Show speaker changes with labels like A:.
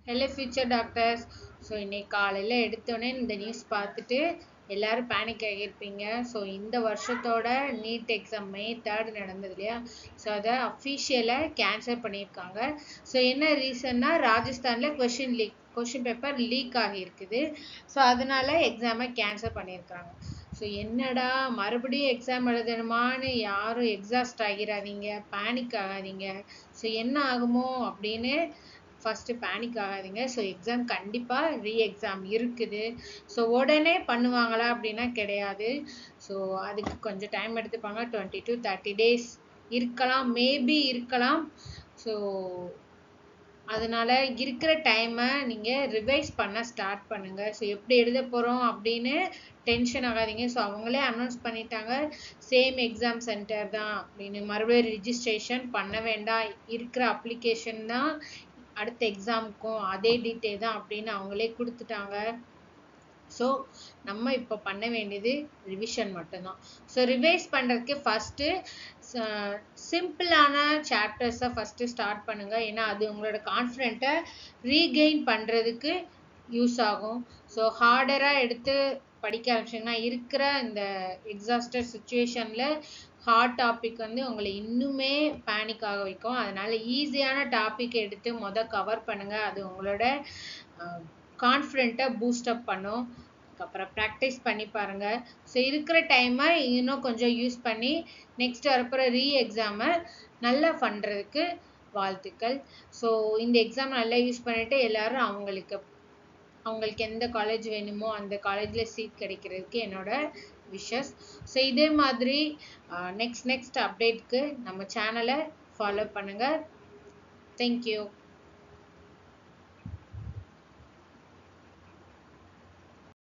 A: Hello future doctors. So இன்னைக்கு காலையில் எடுத்தோடனே இந்த நியூஸ் பார்த்துட்டு எல்லாரும் பேனிக் ஆகியிருப்பீங்க. ஸோ இந்த வருஷத்தோட நீட் எக்ஸாம் May 3 நடந்தது இல்லையா? ஸோ அதை அஃபிஷியலாக கேன்சல் பண்ணியிருக்காங்க. ஸோ என்ன ரீசன்னா ராஜஸ்தானில் கொஷின் பேப்பர் லீக் ஆகியிருக்குது. ஸோ அதனால எக்ஸாமை கேன்சல் பண்ணியிருக்காங்க. ஸோ என்னடா மறுபடியும் எக்ஸாம் எழுதணுமான்னு யாரும் எக்ஸாஸ்ட் ஆகிடாதீங்க, பேனிக் ஆகாதீங்க. ஸோ என்ன ஆகுமோ அப்படின்னு ஃபஸ்ட்டு பேனிக் ஆகாதீங்க. ஸோ எக்ஸாம் கண்டிப்பாக எக்ஸாம் இருக்குது. ஸோ உடனே பண்ணுவாங்களா அப்படின்னா கிடையாது. ஸோ அதுக்கு கொஞ்சம் டைம் எடுத்துப்பாங்க. 20 to 30 days இருக்கலாம், மேபி இருக்கலாம். ஸோ அதனால் இருக்கிற டைமை நீங்கள் ரிவைஸ் பண்ண ஸ்டார்ட் பண்ணுங்கள். ஸோ எப்படி எழுத போகிறோம் அப்படின்னு டென்ஷன் ஆகாதீங்க. ஸோ அவங்களே அனௌன்ஸ் பண்ணிட்டாங்க, சேம் எக்ஸாம் சென்டர் தான் அப்படின்னு. மறுபடியும் ரிஜிஸ்ட்ரேஷன் பண்ண வேண்டாம், இருக்கிற அப்ளிகேஷன் தான் அடுத்த எக்ஸாமுக்கும் அதே டீட்டெயில் தான் அப்படின்னு அவங்களே கொடுத்துட்டாங்க. ஸோ நம்ம இப்போ பண்ண வேண்டியது ரிவிஷன் மட்டும்தான். ஸோ ரிவைஸ் பண்ணுறதுக்கு ஃபஸ்ட்டு சிம்பிளான சாப்டர்ஸை ஃபஸ்ட்டு ஸ்டார்ட் பண்ணுங்கள். ஏன்னா அது உங்களோட கான்ஃபிடென்ட்டை ரீகெயின் பண்ணுறதுக்கு யூஸ் ஆகும். ஸோ ஹார்டராக எடுத்து படிக்க ஆரம்பிச்சிங்கன்னா இருக்கிற இந்த எக்ஸாஸ்டர் சுச்சுவேஷனில் ஹார்ட் டாபிக் உங்களை இன்னுமே பேனிக் ஆக வைக்கும். அதனால் ஈஸியான டாபிக் எடுத்து கவர் பண்ணுங்கள். அது உங்களோட கான்ஃபிடென்ட்டை பூஸ்டப் பண்ணும். அதுக்கப்புறம் ப்ராக்டிஸ் பண்ணி பாருங்கள். ஸோ இருக்கிற டைமை இன்னும் கொஞ்சம் யூஸ் பண்ணி நெக்ஸ்ட் வரப்போகிற எக்ஸாமை நல்லா பண்ணுறதுக்கு வாழ்த்துக்கள். ஸோ இந்த எக்ஸாம் நல்லா யூஸ் பண்ணிவிட்டு எல்லோரும் அவங்களுக்கு எந்த காலேஜ் வேணுமோ அந்த காலேஜில் சீட் கிடைக்கிறதுக்கு என்னோட விஷஸ். ஸோ இதே மாதிரி நெக்ஸ்ட் அப்டேட்க்கு நம்ம சேனலை ஃபாலோ பண்ணுங்கள். தேங்க்யூ.